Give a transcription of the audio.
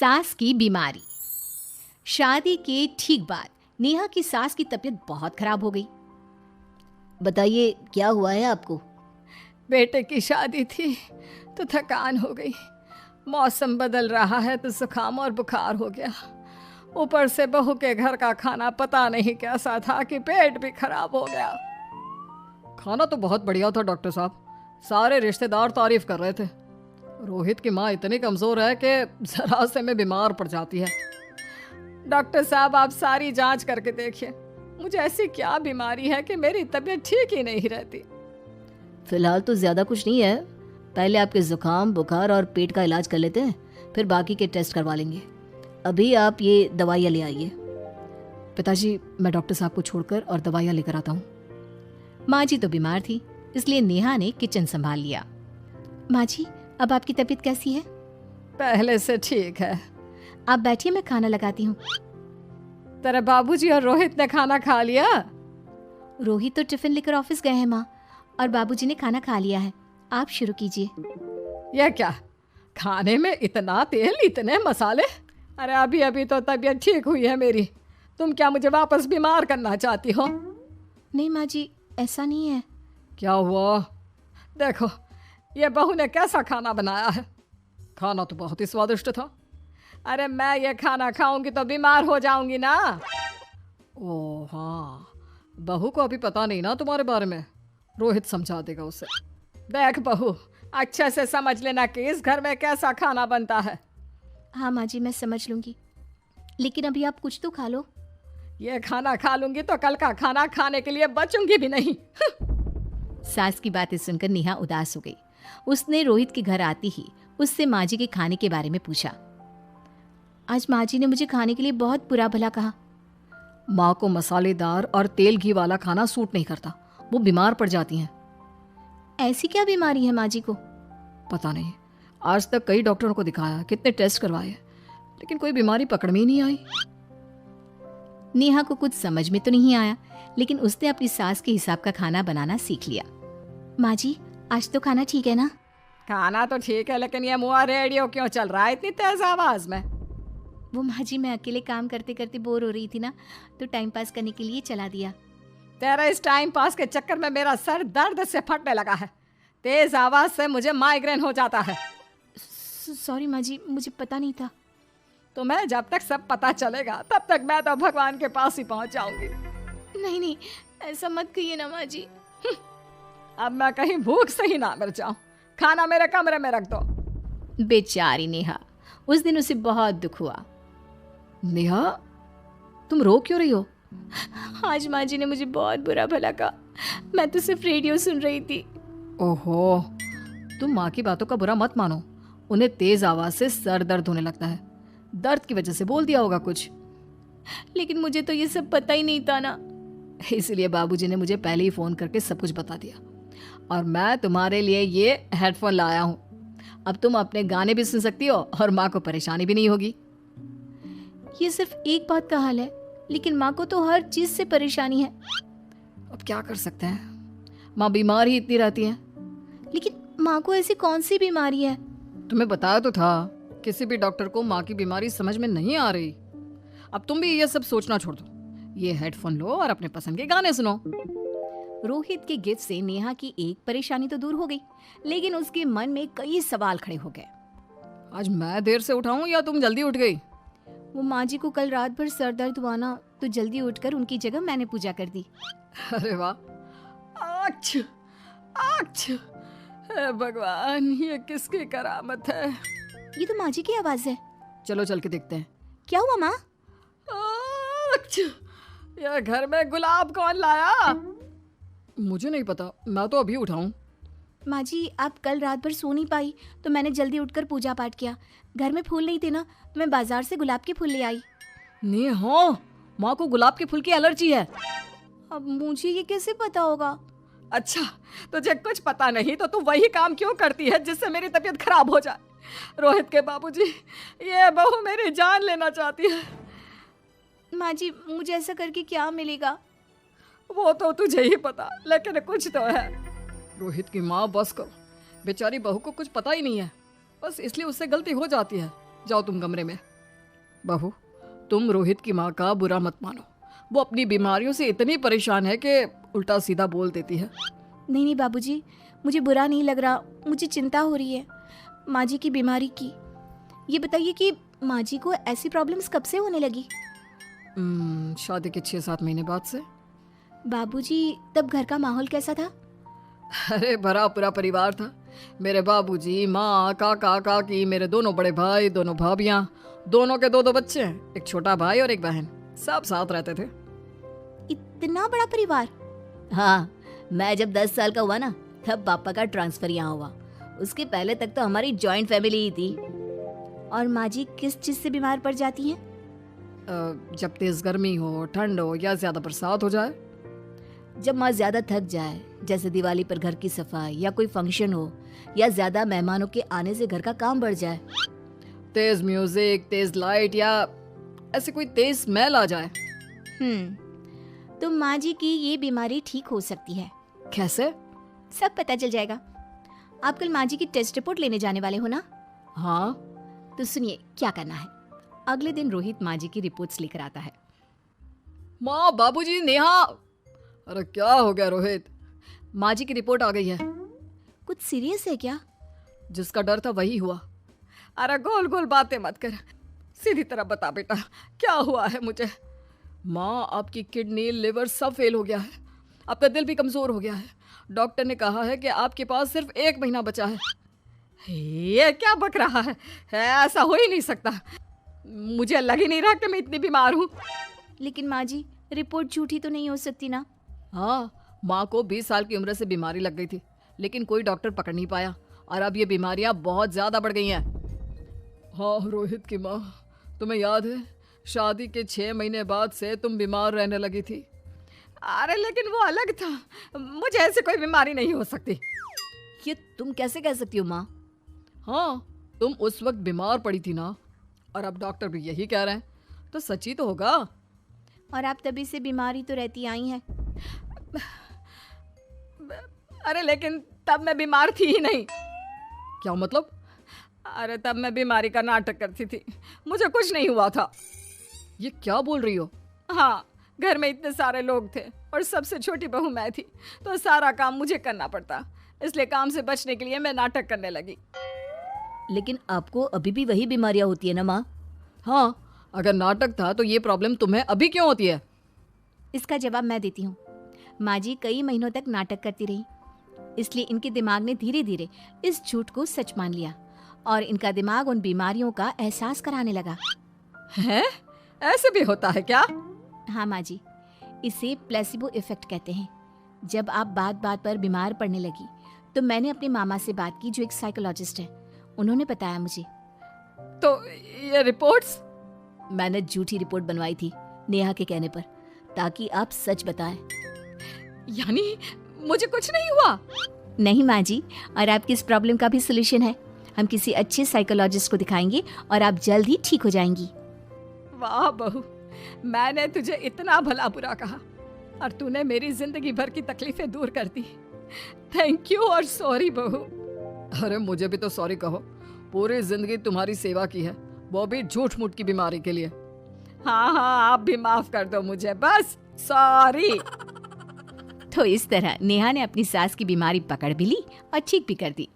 सास की बीमारी। शादी के ठीक बाद नेहा की सास की तबीयत बहुत खराब हो गई। बताइए क्या हुआ है आपको? बेटे की शादी थी तो थकान हो गई, मौसम बदल रहा है तो जुकाम और बुखार हो गया। ऊपर से बहू के घर का खाना पता नहीं कैसा था कि पेट भी खराब हो गया। खाना तो बहुत बढ़िया था डॉक्टर साहब, सारे रिश्तेदार तारीफ कर रहे थे। रोहित की माँ इतनी कमज़ोर है कि ज़रा से में बीमार पड़ जाती है। डॉक्टर साहब आप सारी जांच करके देखिए, मुझे ऐसी क्या बीमारी है कि मेरी तबीयत ठीक ही नहीं रहती। फिलहाल तो ज़्यादा कुछ नहीं है, पहले आपके जुकाम बुखार और पेट का इलाज कर लेते हैं, फिर बाकी के टेस्ट करवा लेंगे। अभी आप ये दवाइयाँ ले आइए। पिताजी मैं डॉक्टर साहब को छोड़कर और दवाइयाँ लेकर आता हूँ। माँ जी तो बीमार थी, इसलिए नेहा ने किचन संभाल लिया। माँ जी अब आपकी तबीयत कैसी है? पहले से ठीक है। आप बैठिए, मैं खाना लगाती हूँ। तेरे बाबूजी और रोहित ने खाना खा लिया? रोहित तो टिफिन लेकर ऑफिस गए हैं माँ, और बाबूजी ने खाना खा लिया है। आप शुरू कीजिए। यह क्या, खाने में इतना तेल इतने मसाले? अरे अभी अभी तो तबीयत ठीक हुई है मेरी, तुम क्या मुझे वापस बीमार करना चाहती हो? नहीं माँ जी, ऐसा नहीं है। क्या हुआ? देखो ये बहू ने कैसा खाना बनाया है। खाना तो बहुत ही स्वादिष्ट था। अरे मैं ये खाना खाऊंगी तो बीमार हो जाऊंगी ना। ओह हाँ, बहू को अभी पता नहीं ना तुम्हारे बारे में, रोहित समझा देगा उसे। देख बहू, अच्छे से समझ लेना कि इस घर में कैसा खाना बनता है। हाँ माँ जी, मैं समझ लूँगी, लेकिन अभी आप कुछ तो खा लो। ये खाना खा लूंगी तो कल का खाना खाने के लिए बचूंगी भी नहीं। सास की बातें सुनकर नेहा उदास हो गई। उसने रोहित के घर आती ही उससे माँ जी के खाने के बारे में पूछा। आज माँ जी ने मुझे खाने के लिए बहुत बुरा भला कहा। माँ को मसालेदार और तेल घी वाला खाना सूट नहीं करता, वो बीमार पड़ जाती हैं। ऐसी क्या बीमारी है माँ जी को? पता नहीं, आज तक कई डॉक्टरों को दिखाया, कितने टेस्ट करवाए, लेकिन कोई बीमारी पकड़ में ही नहीं आई। नेहा को कुछ समझ में तो नहीं आया, लेकिन उसने अपनी सास के हिसाब का खाना बनाना सीख लिया। माँ जी आज तो खाना ठीक है ना? खाना तो ठीक है, लेकिन ये मुआ रेडियो क्यों चल रहा है इतनी तेज आवाज में? वो माँ जी मैं अकेले काम करते करते बोर हो रही थी ना, तो टाइम पास करने के लिए चला दिया। तेरा इस टाइम पास के चक्कर में मेरा सर दर्द से फटने लगा है। तेज आवाज से मुझे माइग्रेन हो जाता है। सॉरी माँ जी, मुझे पता नहीं था। तुम्हें जब तक सब पता चलेगा तब तक मैं तो भगवान के पास ही पहुंच जाऊंगी। नहीं नहीं, ऐसा मत कहिए ना माँ जी। अब मैं कहीं भूख से ही ना मर जाऊं। खाना मेरे कमरे में रख दो। बेचारी नेहा, उस दिन उसे बहुत दुख हुआ। नेहा तुम रो क्यों रही हो? आज माँ जी ने मुझे बहुत बुरा भला कहा, मैं तो सिर्फ रेडियो सुन रही थी। ओहो, तुम माँ की बातों का बुरा मत मानो, उन्हें तेज आवाज से सर दर्द होने लगता है, दर्द की वजह से बोल दिया होगा कुछ। लेकिन मुझे तो ये सब पता ही नहीं था ना, इसलिए बाबूजी ने मुझे पहले ही फोन करके सब कुछ बता दिया, और मैं तुम्हारे लिए ये हेडफोन लाया हूँ। अब तुम अपने गाने भी सुन सकती हो और माँ को परेशानी भी नहीं होगी। ये सिर्फ एक बात का हाल है, लेकिन माँ को तो हर चीज से परेशानी है। अब क्या कर सकते हैं, माँ बीमार ही इतनी रहती है। लेकिन माँ को ऐसी कौन सी बीमारी है? तुम्हें बताया तो था, किसी भी डॉक्टर को माँ की बीमारी समझ में नहीं आ रही। अब तुम भी ये सब सोचना छोड़ दो, ये हेडफोन लो और अपने पसंद के गाने सुनो। रोहित के गिफ्ट से नेहा की एक परेशानी तो दूर हो गई, लेकिन उसके मन में कई सवाल खड़े हो गए। आज मैं देर से उठाऊं या तुम जल्दी उठ गई? वो माँ जी को कल रात भर सर दर्द हुआ ना, तो जल्दी उठकर उनकी जगह मैंने पूजा कर दी। अरे वाह, अच्छा अच्छा, हे भगवान ये किसकी करामत है? ये तो माँ जी की आवाज है। चलो चल के देखते हैं। क्या हुआ माँ? अच्छा, यह घर में गुलाब कौन लाया? मुझे नहीं पता, मैं तो अभी उठाऊं। माँ जी आप कल रात भर सो नहीं पाई, तो मैंने जल्दी उठकर पूजा पाठ किया। घर में फूल नहीं थे ना, तो मैं बाजार से गुलाब के फूल ले आई। नेहा, माँ को गुलाब के फूल की एलर्जी है। अब मुझे ये कैसे पता होगा? अच्छा, तुझे कुछ पता नहीं तो तू वही काम क्यों करती है जिससे मेरी तबीयत खराब हो जाए? रोहित के बाबूजी, ये बहू मेरी जान लेना चाहती है। माँ जी मुझे ऐसा करके क्या मिलेगा? वो तो तुझे ही पता, लेकिन कुछ तो है। रोहित की माँ बस करो, बेचारी बहू को कुछ पता ही नहीं है, बस इसलिए उससे गलती हो जाती है। जाओ तुम कमरे में। बहू, तुम रोहित की माँ का बुरा मत मानो। वो अपनी बीमारियों से इतनी परेशान है कि उल्टा सीधा बोल देती है। नहीं नहीं बाबूजी, मुझे बुरा नहीं लग रहा, मुझे चिंता हो रही है माँ जी की बीमारी की। ये बताइए कि माँ जी को ऐसी प्रॉब्लम्स कब से होने लगी? शादी के 6-7 महीने बाद से। बाबूजी, तब घर का माहौल कैसा था? अरे भरा पूरा परिवार था। मेरे बाबूजी, माँ, काका, काकी, मेरे दोनों बड़े भाई, दोनों भाभियाँ, दोनों के 2-2 बच्चे हैं, एक छोटा भाई और एक बहन, सब साथ रहते थे। इतना बड़ा परिवार? हाँ, मैं जब 10 साल का हुआ ना, तब पापा का ट्रांसफर यहाँ हुआ। उसके पहले तक तो हमारी जॉइंट फैमिली ही थी। और माँ जी किस चीज से बीमार पड़ जाती हैं? जब तेज गर्मी हो, ठंड हो या ज्यादा बरसात हो जाए। जब माँ ज्यादा थक जाए, जैसे दिवाली पर घर की सफाई या कोई फंक्शन हो, या ज्यादा मेहमानों के आने से घर का काम बढ़ जाए। तेज म्यूजिक, तेज लाइट या ऐसे कोई तेज स्मेल आ जाए। तो माँ जी की ये बीमारी ठीक हो सकती है। कैसे? सब पता चल जाएगा। आप कल माँ जी की टेस्ट रिपोर्ट लेने जाने वाले हो ना? हाँ। तो सुनिए क्या करना है। अगले दिन रोहित माँ जी की रिपोर्ट्स लेकर आता है। माँ, बाबूजी, नेहा। अरे क्या हो गया रोहित? माँ जी की रिपोर्ट आ गई है। कुछ सीरियस है क्या? जिसका डर था वही हुआ। अरे गोल गोल बातें मत कर, सीधी तरह बता बेटा, क्या हुआ है मुझे? माँ, आपकी किडनी, लिवर सब फेल हो गया है। आपका दिल भी कमजोर हो गया है। डॉक्टर ने कहा है कि आपके पास सिर्फ 1 महीना बचा है। ये क्या बक रहा है? ऐसा हो ही नहीं सकता। मुझे लग ही नहीं रहा कि मैं इतनी बीमार हूँ। लेकिन माँ जी, रिपोर्ट झूठी तो नहीं हो सकती ना? हाँ, माँ को 20 साल की उम्र से बीमारी लग गई थी, लेकिन कोई डॉक्टर पकड़ नहीं पाया और अब ये बीमारियां बहुत ज्यादा बढ़ गई हैं। हाँ रोहित की माँ, तुम्हें याद है शादी के 6 महीने बाद से तुम बीमार रहने लगी थी। अरे लेकिन वो अलग था, मुझे ऐसे कोई बीमारी नहीं हो सकती। ये तुम कैसे कह सकती हो माँ? हाँ, तुम उस वक्त बीमार पड़ी थी ना, और अब डॉक्टर भी यही कह रहे हैं, तो सच ही तो होगा। और आप तभी से बीमारी तो रहती आई हैं। अरे लेकिन तब मैं बीमार थी ही नहीं। क्या मतलब? अरे तब मैं बीमारी का नाटक करती थी, मुझे कुछ नहीं हुआ था। ये क्या बोल रही हो? हाँ, घर में इतने सारे लोग थे और सबसे छोटी बहू मैं थी, तो सारा काम मुझे करना पड़ता, इसलिए काम से बचने के लिए मैं नाटक करने लगी। लेकिन आपको अभी भी वही बीमारियां होती है ना माँ? हाँ, अगर नाटक था तो ये प्रॉब्लम तुम्हें अभी क्यों होती है? इसका जवाब मैं देती हूँ। माँ जी कई महीनों तक नाटक करती रही, इसलिए इनके दिमाग ने धीरे धीरे इस झूठ को सच मान लिया और इनका दिमाग उन बीमारियों का एहसास कराने लगा। हैं? ऐसे भी होता है क्या? हाँ माँ जी, इसे प्लेसिबो इफेक्ट कहते हैं। जब आप बात बात पर बीमार पड़ने लगी तो मैंने अपने मामा से बात की, जो एक साइकोलॉजिस्ट है। उन्होंने बताया मुझे। तो ये रिपोर्ट्स? मैंने झूठी रिपोर्ट बनवाई थी नेहा के कहने पर, ताकि आप सच बताएं। यानी मुझे कुछ नहीं हुआ? नहीं माँ जी, और आपकी इस प्रॉब्लम का भी सोल्यूशन है। हम किसी अच्छे साइकोलॉजिस्ट को दिखाएंगे और आप जल्द ही ठीक हो जाएंगी। वाह बहू, मैंने तुझे इतना भला बुरा कहा और तूने मेरी जिंदगी भर की तकलीफें दूर कर दी। थैंक यू और सॉरी बहू। अरे मुझे भी तो सॉरी कहो, पूरी जिंदगी तुम्हारी सेवा की है, वो भी झूठ मूठ की बीमारी के लिए। हाँ हाँ, आप भी माफ कर दो मुझे, बस सॉरी। तो इस तरह नेहा ने अपनी सास की बीमारी पकड़ भी ली और ठीक भी कर दी।